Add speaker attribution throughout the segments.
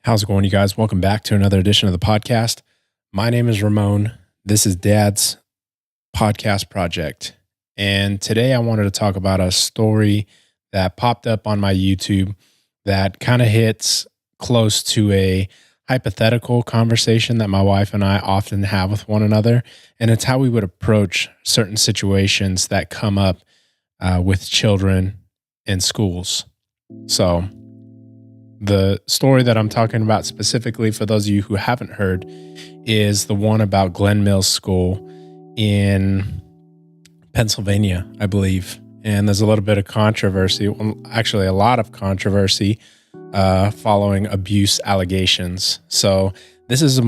Speaker 1: How's it going, you guys? Welcome back to another edition of the podcast. My name is Ramon. This is Dad's podcast project. And today I wanted to talk about a story that popped up on my YouTube that kind of hits close to a hypothetical conversation that my wife and I often have with one another. And it's how we would approach certain situations that come up with children in schools. So, the story that I'm talking about specifically, for those of you who haven't heard, is the one about Glen Mills School in Pennsylvania, I believe. And there's a little bit of controversy, well, actually a lot of controversy following abuse allegations. So this is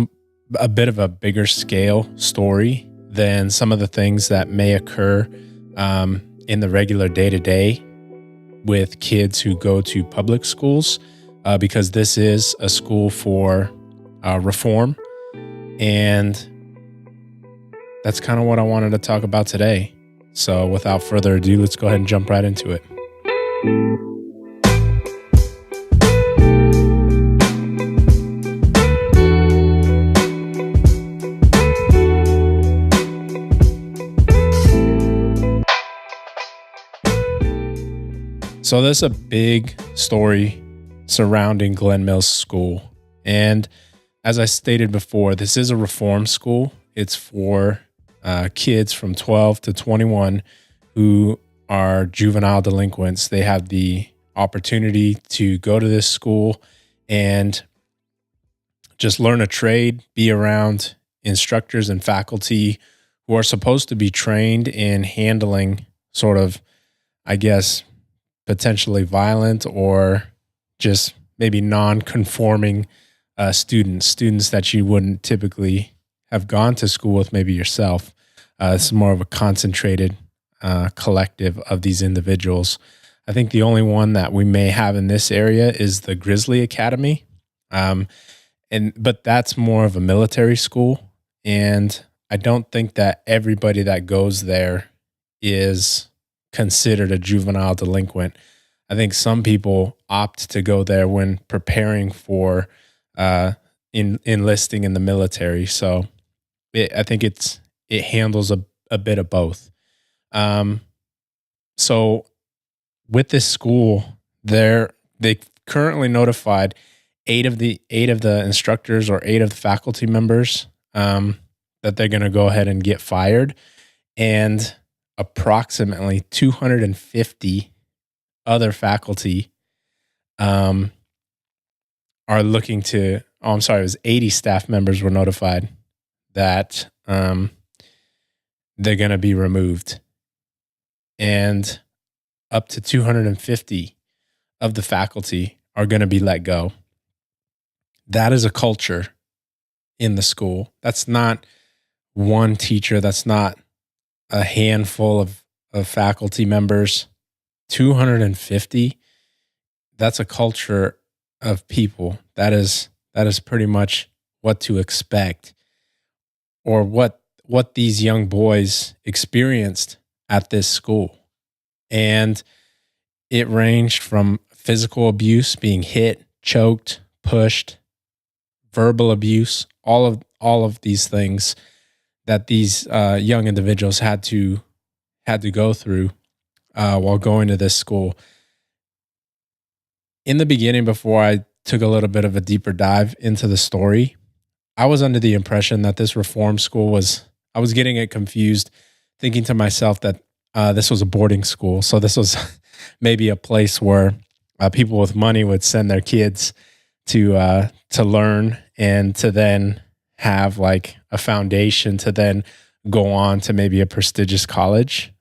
Speaker 1: a bit of a bigger scale story than some of the things that may occur in the regular day-to-day with kids who go to public schools. Because this is a school for reform. And that's kind of what I wanted to talk about today. So without further ado, let's go ahead and jump right into it. So there's a big story surrounding Glen Mills School. And as I stated before, this is a reform school. It's for kids from 12 to 21 who are juvenile delinquents. They have the opportunity to go to this school and just learn a trade, be around instructors and faculty who are supposed to be trained in handling sort of, I guess, potentially violent or just maybe non-conforming students that you wouldn't typically have gone to school with, maybe yourself. It's more of a concentrated collective of these individuals. I think the only one that we may have in this area is the Grizzly Academy, but that's more of a military school, and I don't think that everybody that goes there is considered a juvenile delinquent. I think some people opt to go there when preparing for enlisting in the military. So I think it handles a bit of both. So with this school, they currently notified eight of the instructors or 8 of the faculty members that they're going to go ahead and get fired, and approximately 250 other faculty are looking to, it was 80 staff members were notified that they're going to be removed. And up to 250 of the faculty are going to be let go. That is a culture in the school. That's not one teacher. That's not a handful of faculty members. 250, that's a culture of people. That is pretty much what to expect, or what these young boys experienced at this school. And it ranged from physical abuse, being hit, choked, pushed, verbal abuse, all of these things that these young individuals had to go through while going to this school. In the beginning, before I took a little bit of a deeper dive into the story, I was under the impression that this reform school I was getting it confused, thinking to myself that this was a boarding school. So this was maybe a place where people with money would send their kids to learn and to then have like a foundation to then go on to maybe a prestigious college.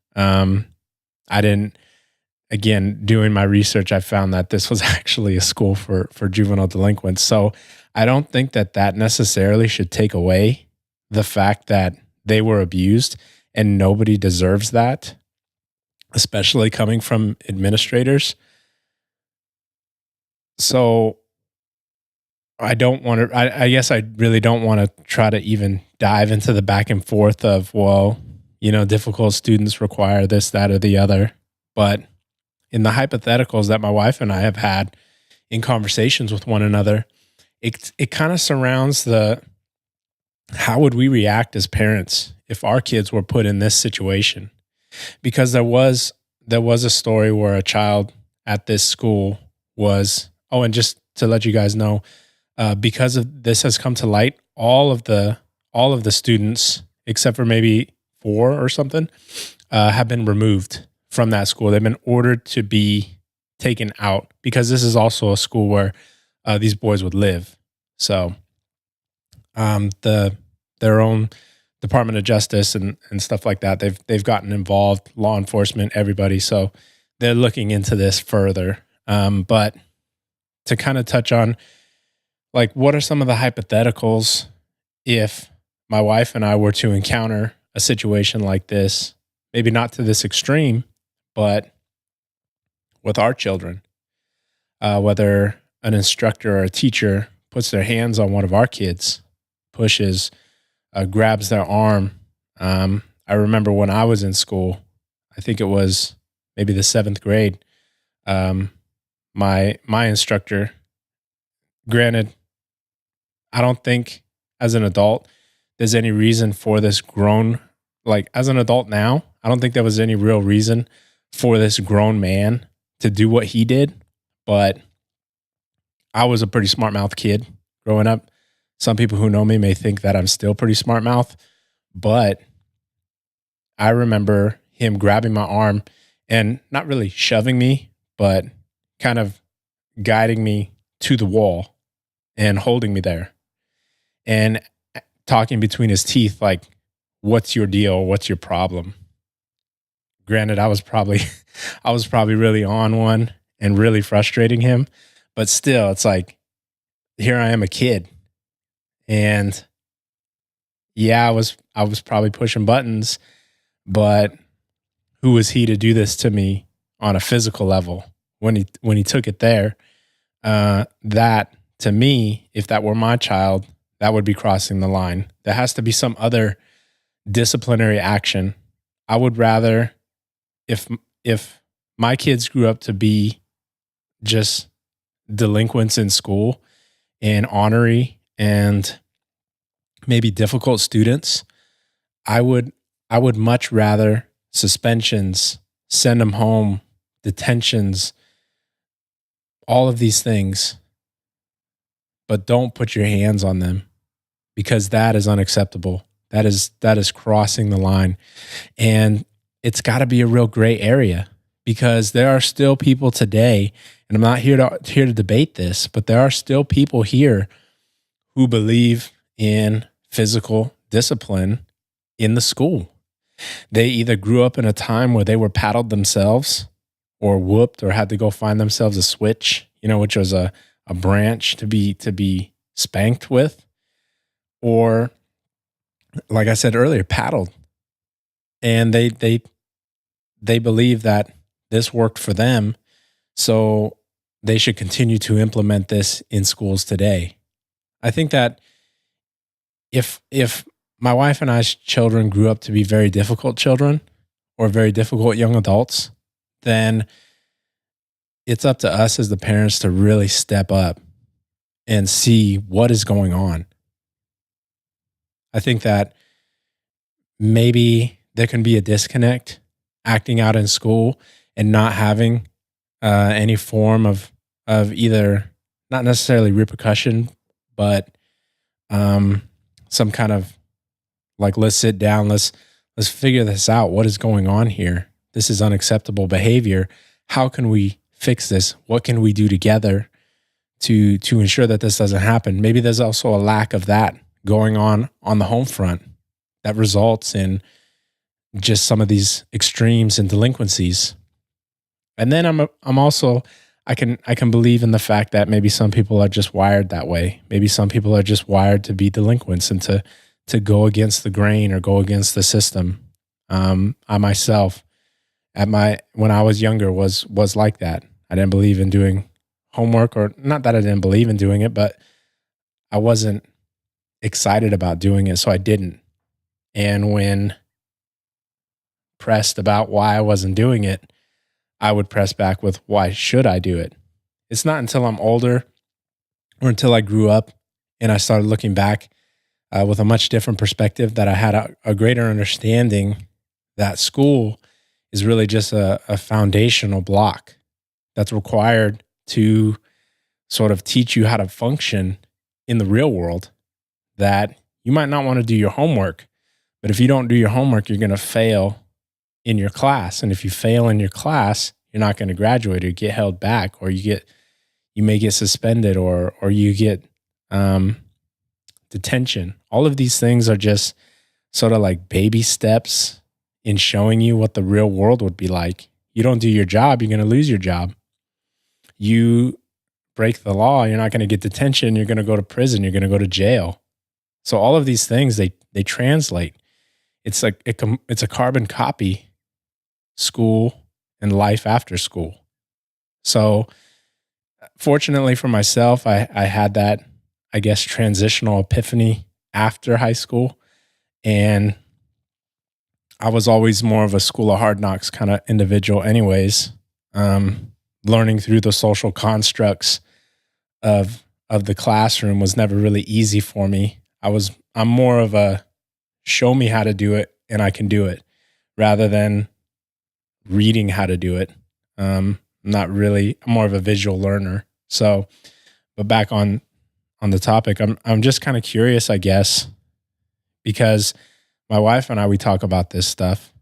Speaker 1: Again, doing my research, I found that this was actually a school for juvenile delinquents. So I don't think that necessarily should take away the fact that they were abused, and nobody deserves that, especially coming from administrators. So I guess I really don't want to try to even dive into the back and forth of, well, difficult students require this, that, or the other. But in the hypotheticals that my wife and I have had in conversations with one another, it kind of surrounds the how would we react as parents if our kids were put in this situation? Because there was a story where a child at this school was, oh, and just to let you guys know, because of this has come to light, all of the students except for maybe four or something have been removed from that school. They've been ordered to be taken out because this is also a school where these boys would live. So their own Department of Justice and stuff like that, they've gotten involved, law enforcement, everybody. So they're looking into this further. But to kind of touch on, like, what are some of the hypotheticals if my wife and I were to encounter a situation like this, maybe not to this extreme, but with our children, whether an instructor or a teacher puts their hands on one of our kids, pushes, grabs their arm. I remember when I was in school, I think it was maybe the seventh grade. My instructor, granted, I don't think as an adult there's any reason for this grown, like as an adult now, I don't think there was any real reason for this grown man to do what he did. But I was a pretty smart mouth kid growing up. Some people who know me may think that I'm still pretty smart mouth, but I remember him grabbing my arm and not really shoving me, but kind of guiding me to the wall and holding me there and talking between his teeth, like, what's your deal? What's your problem? Granted, I was probably really on one and really frustrating him, but still, it's like, here I am, a kid. And yeah, I was probably pushing buttons, but who was he to do this to me on a physical level when he took it there? That, to me, if that were my child, that would be crossing the line. There has to be some other disciplinary action. I would rather, if my kids grew up to be just delinquents in school and ornery and maybe difficult students, I would much rather suspensions, send them home, detentions, all of these things, but don't put your hands on them, because that is unacceptable. That is crossing the line. And it's got to be a real gray area, because there are still people today, and I'm not here to debate this, but there are still people here who believe in physical discipline in the school. They either grew up in a time where they were paddled themselves or whooped or had to go find themselves a switch, which was a branch to be spanked with, or, like I said earlier, paddled. And they believe that this worked for them, so they should continue to implement this in schools today. I think that if my wife and I's children grew up to be very difficult children or very difficult young adults, then it's up to us as the parents to really step up and see what is going on. I think that maybe there can be a disconnect acting out in school and not having any form of either, not necessarily repercussion, but some kind of, like, let's sit down, let's figure this out. What is going on here? This is unacceptable behavior. How can we fix this? What can we do together to ensure that this doesn't happen? Maybe there's also a lack of that going on the home front that results in just some of these extremes and delinquencies. And then I'm also, I can believe in the fact that maybe some people are just wired that way. Maybe some people are just wired to be delinquents and to go against the grain or go against the system. I myself, when I was younger, was like that. I didn't believe in doing homework, or not that I didn't believe in doing it, but I wasn't excited about doing it, so I didn't. And when pressed about why I wasn't doing it, I would press back with, why should I do it? It's not until I'm older or until I grew up and I started looking back with a much different perspective, that I had a greater understanding that school is really just a foundational block that's required to sort of teach you how to function in the real world. That you might not want to do your homework, but if you don't do your homework, you're going to fail in your class. And if you fail in your class, you're not going to graduate, or get held back, or you may get suspended, or you get detention. All of these things are just sort of like baby steps in showing you what the real world would be like. You don't do your job, you're going to lose your job. You break the law, you're not going to get detention, you're going to go to prison, you're going to go to jail. So all of these things, they translate. It's like it's a carbon copy, school and life after school. So fortunately for myself, I had that, I guess, transitional epiphany after high school. And I was always more of a school of hard knocks kind of individual anyways, learning through the social constructs of the classroom was never really easy for me. I'm more of a show me how to do it and I can do it, rather than reading how to do it. I'm more of a visual learner. So, but back on the topic, I'm just kind of curious, I guess, because my wife and I, we talk about this stuff.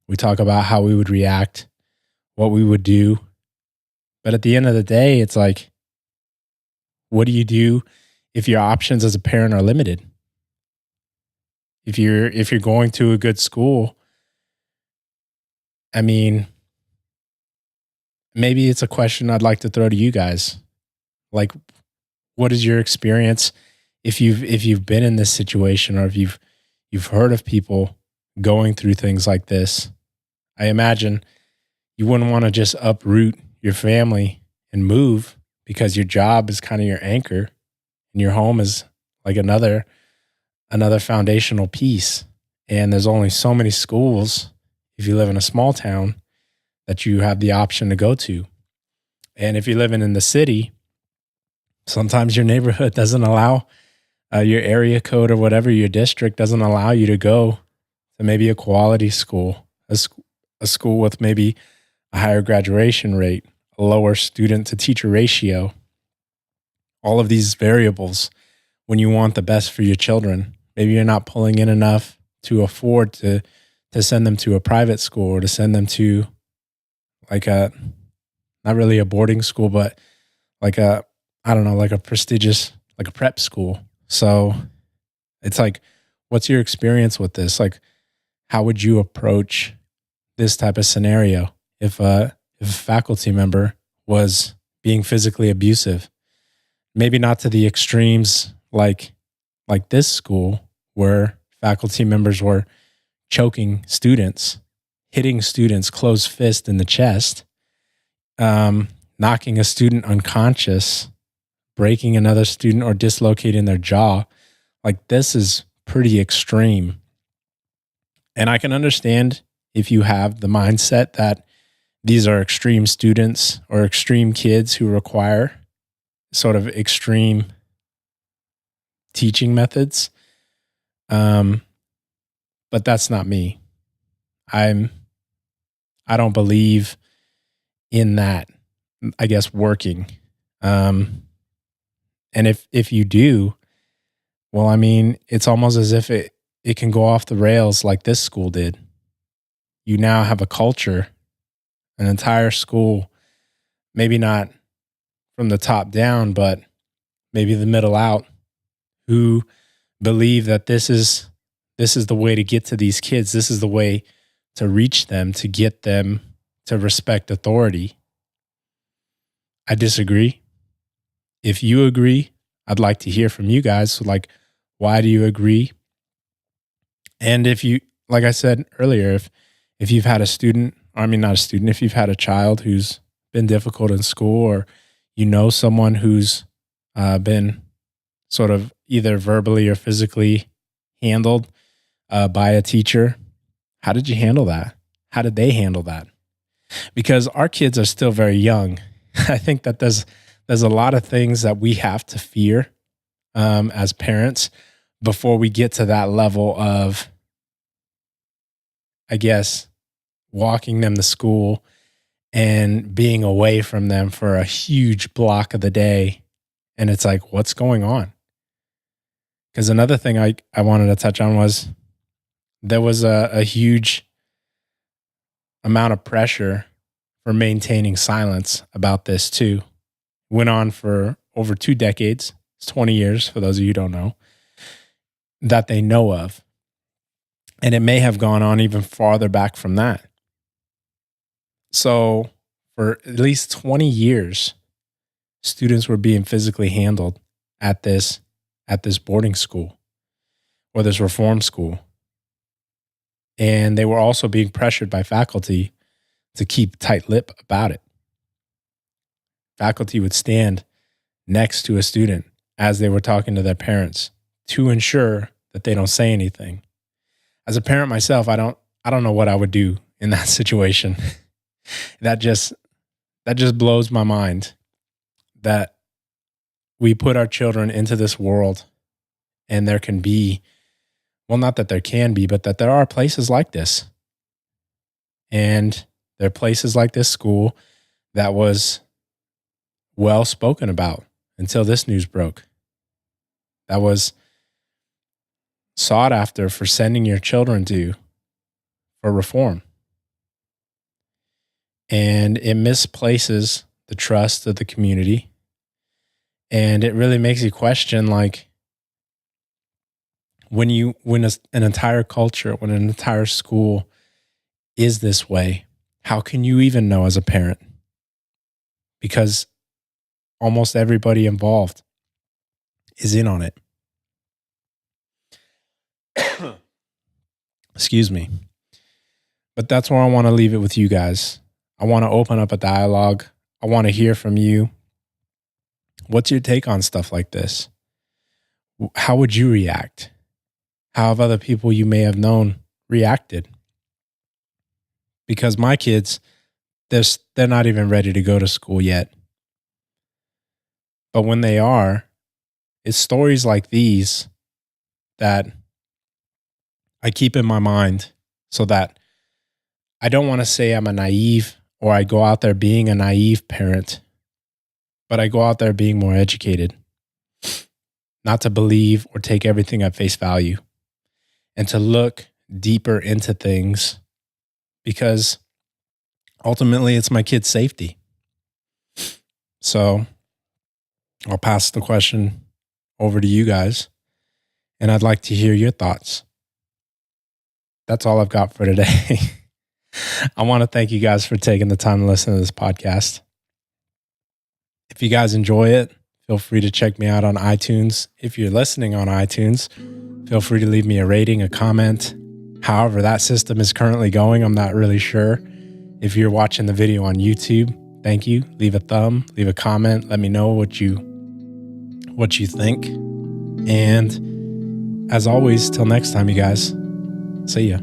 Speaker 1: We talk about how we would react, what we would do. But at the end of the day, it's like, what do you do if your options as a parent are limited? If you're going to a good school, I mean, maybe it's a question I'd like to throw to you guys. Like, what is your experience if you've been in this situation, or if you've heard of people going through things like this? I imagine you wouldn't want to just uproot your family and move, because your job is kind of your anchor and your home is like another foundational piece. And there's only so many schools, if you live in a small town, that you have the option to go to. And if you're living in the city, sometimes your neighborhood doesn't allow, your area code or whatever, your district doesn't allow you to go to maybe a quality school, a school with maybe a higher graduation rate, a lower student to teacher ratio. All of these variables when you want the best for your children. Maybe you're not pulling in enough to afford to send them to a private school, or to send them to like not really a boarding school, but like like a prestigious, like a prep school. So it's like, what's your experience with this? Like, how would you approach this type of scenario if a faculty member was being physically abusive? Maybe not to the extremes like this school, where faculty members were choking students, hitting students closed fist in the chest, knocking a student unconscious, breaking another student, or dislocating their jaw. Like, this is pretty extreme. And I can understand if you have the mindset that these are extreme students or extreme kids who require sort of extreme teaching methods. But that's not me. I don't believe in that, I guess, working. And if you do, well, I mean, it's almost as if it can go off the rails like this school did. You now have a culture, an entire school, maybe not from the top down, but maybe the middle out, who believe that this is the way to get to these kids. This is the way to reach them, to get them to respect authority. I disagree. If you agree, I'd like to hear from you guys. So, like, why do you agree? And if you, like I said earlier, if you've had if you've had a child who's been difficult in school, or you know someone who's been sort of either verbally or physically handled by a teacher, how did you handle that? How did they handle that? Because our kids are still very young. I think that there's there's a lot of things that we have to fear as parents before we get to that level of, I guess, walking them to school and being away from them for a huge block of the day. And it's like, what's going on? Because another thing I wanted to touch on was there was a huge amount of pressure for maintaining silence about this too. Went on for over 2 decades. It's 20 years for those of you who don't know, that they know of. And it may have gone on even farther back from that. So for at least 20 years, students were being physically handled at this boarding school or this reform school. And they were also being pressured by faculty to keep tight-lipped about it. Faculty would stand next to a student as they were talking to their parents to ensure that they don't say anything. As a parent myself, I don't know what I would do in that situation. That just blows my mind that we put our children into this world and there can be, well, not that there can be, but that there are places like this. And there are places like this school that was well spoken about until this news broke. That was sought after for sending your children to for reform. And it misplaces the trust of the community. And it really makes you question, like, when an entire culture, when an entire school is this way, how can you even know as a parent? Because almost everybody involved is in on it. Excuse me. But that's where I want to leave it with you guys. I want to open up a dialogue. I want to hear from you. What's your take on stuff like this? How would you react? How have other people you may have known reacted? Because my kids, they're not even ready to go to school yet. But when they are, it's stories like these that I keep in my mind so that I don't want to say I'm a naive or I go out there being a naive parent, but I go out there being more educated, not to believe or take everything at face value, and to look deeper into things because ultimately it's my kid's safety. So I'll pass the question over to you guys, and I'd like to hear your thoughts. That's all I've got for today. I want to thank you guys for taking the time to listen to this podcast. If you guys enjoy it, feel free to check me out on iTunes. If you're listening on iTunes, feel free to leave me a rating, a comment. However that system is currently going, I'm not really sure. If you're watching the video on YouTube, thank you. Leave a thumb, leave a comment. Let me know what you think. And as always, till next time, you guys, see ya.